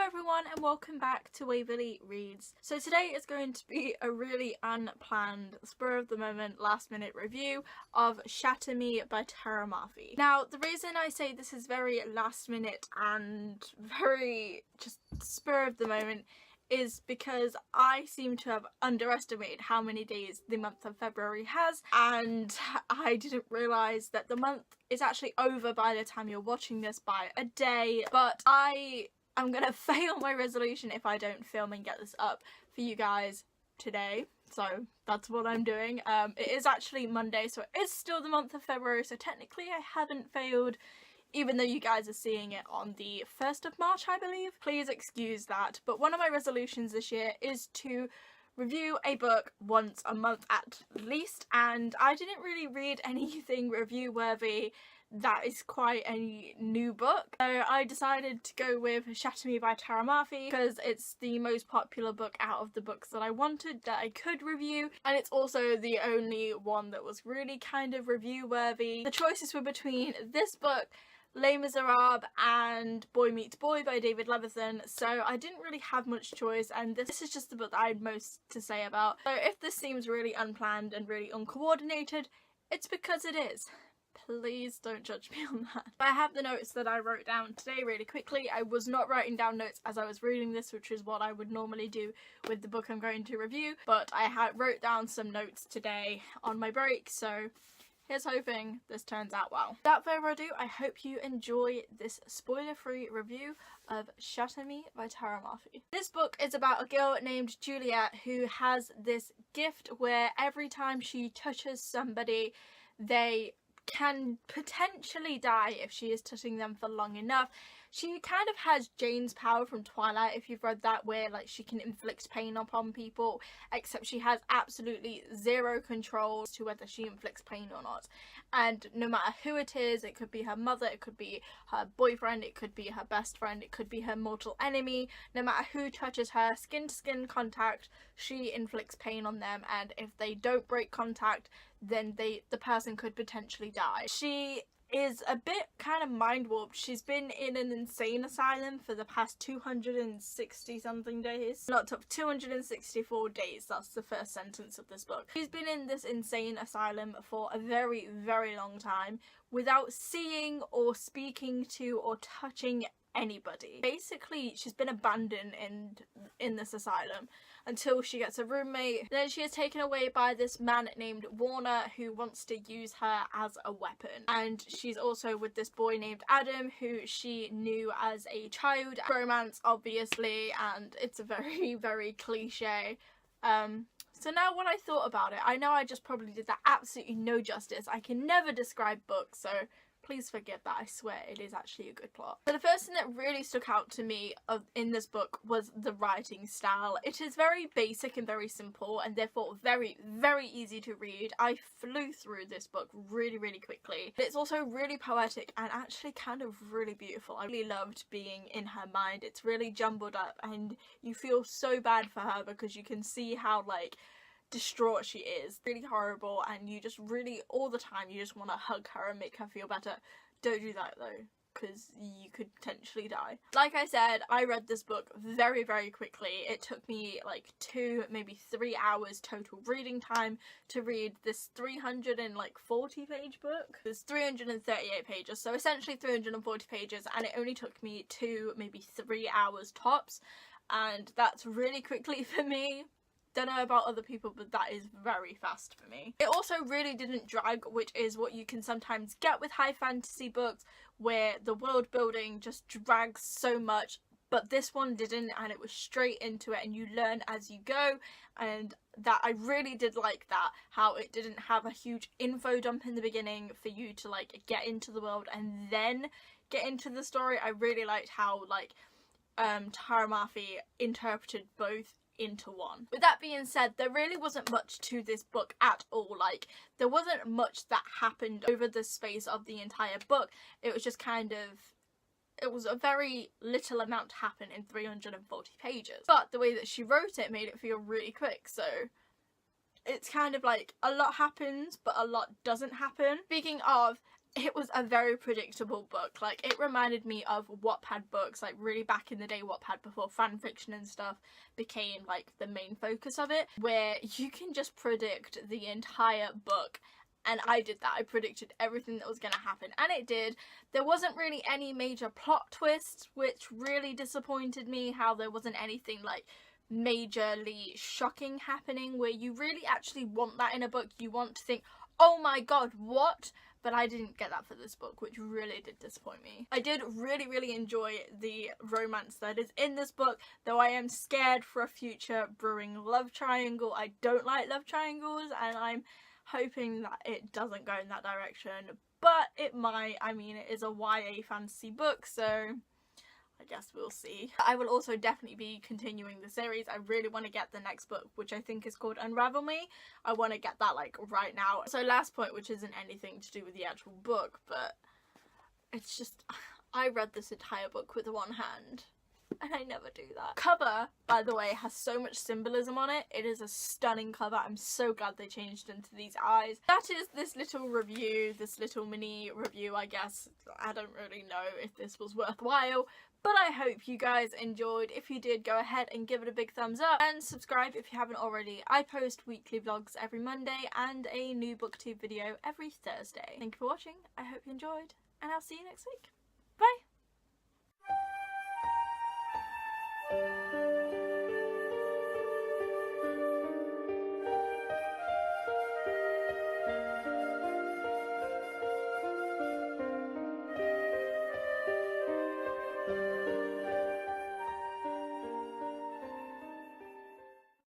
everyone and welcome back to Waverly Reads. So today is going to be a really unplanned, spur of the moment, last minute review of Shatter Me by Tahereh Mafi. Now the reason I say this is very last minute and very just spur of the moment is because I seem to have underestimated how many days the month of February has, and I didn't realise that the month is actually over by the time you're watching this by a day. But I'm gonna fail my resolution if I don't film and get this up for you guys today, so that's what I'm doing. It is actually Monday, so it is still the month of February, so technically I haven't failed, even though you guys are seeing it on the 1st of March, I believe. Please excuse that. But one of my resolutions this year is to review a book once a month at least, and I didn't really read anything review worthy that is quite a new book. So I decided to go with Shatter Me by Tahereh Mafi because it's the most popular book out of the books that I wanted that I could review, and it's also the only one that was really kind of review worthy. The choices were between this book, Les Miserables, and Boy Meets Boy by David Levithan, so I didn't really have much choice, and this is just the book that I had most to say about. So if this seems really unplanned and really uncoordinated, it's because it is. Please don't judge me on that. I have the notes that I wrote down today really quickly. I was not writing down notes as I was reading this, which is what I would normally do with the book I'm going to review, but I wrote down some notes today on my break, so here's hoping this turns out well. Without further ado, I hope you enjoy this spoiler-free review of Shatter Me by Tahereh Mafi. This book is about a girl named Juliet who has this gift where every time she touches somebody, they can potentially die if she is touching them for long enough. She kind of has Jane's power from Twilight, if you've read that, where like she can inflict pain upon people, except she has absolutely zero control to whether she inflicts pain or not. And no matter who it is, it could be her mother, it could be her boyfriend, it could be her best friend, it could be her mortal enemy, no matter who touches her, skin to skin contact, she inflicts pain on them, and if they don't break contact, then the person could potentially die. She is a bit kind of mind warped. She's been in an insane asylum for the past 260 something days. Not 264 days, that's the first sentence of this book. She's been in this insane asylum for a very, very long time without seeing or speaking to or touching anybody. Basically, she's been abandoned in this asylum until she gets a roommate. Then she is taken away by this man named Warner who wants to use her as a weapon. And she's also with this boy named Adam who she knew as a child. Romance, obviously, and it's a very, very cliche. So now what I thought about it, I know I just probably did that absolutely no justice. I can never describe books, so please forgive that, I swear it is actually a good plot. So the first thing that really stuck out to me in this book was the writing style. It is very basic and very simple, and therefore very, very easy to read. I flew through this book really, really quickly. But it's also really poetic and actually kind of really beautiful. I really loved being in her mind. It's really jumbled up and you feel so bad for her because you can see how like distraught she is. Really horrible, and you just really all the time you just want to hug her and make her feel better. Don't do that though, because you could potentially die. Like I said, I read this book very, very quickly. It took me like 2, maybe 3 hours total reading time to read this 340 page book. There's 338 pages, so essentially 340 pages, and it only took me 2, maybe 3 hours tops, and that's really quickly for me. Don't know about other people, but that is very fast for me. It also really didn't drag, which is what you can sometimes get with high fantasy books where the world building just drags so much, but this one didn't, and it was straight into it and you learn as you go, and that I really did like that, how it didn't have a huge info dump in the beginning for you to like get into the world and then get into the story. I really liked how like Tahereh Mafi interpreted both into one. With that being said, there really wasn't much to this book at all. Like, there wasn't much that happened over the space of the entire book. It was just kind of, it was a very little amount to happen in 340 pages. But the way that she wrote it made it feel really quick, so it's kind of like a lot happens but a lot doesn't happen. Speaking of, it was a very predictable book. Like, it reminded me of Wattpad books, like really back in the day Wattpad, before fan fiction and stuff became like the main focus of it, where you can just predict the entire book. And I did that. I predicted everything that was going to happen, and it did. There wasn't really any major plot twists, which really disappointed me, how there wasn't anything like majorly shocking happening, where you really actually want that in a book. You want to think, oh my god, what? But I didn't get that for this book, which really did disappoint me. I did really enjoy the romance that is in this book, though I am scared for a future brewing love triangle. I don't like love triangles, and I'm hoping that it doesn't go in that direction, but it might. I mean, it is a YA fantasy book, so I guess we'll see. I will also definitely be continuing the series. I really want to get the next book, which I think is called Unravel Me. I want to get that like right now. So last point, which isn't anything to do with the actual book, but it's just, I read this entire book with one hand. And I never do that. Cover, by the way, has so much symbolism on it. It is a stunning cover. I'm so glad they changed into these eyes. That is this little review, this little mini review, I guess. I don't really know if this was worthwhile, but I hope you guys enjoyed. If you did, go ahead and give it a big thumbs up and subscribe if you haven't already. I post weekly vlogs every Monday and a new booktube video every Thursday. Thank you for watching. I hope you enjoyed, and I'll see you next week. Bye!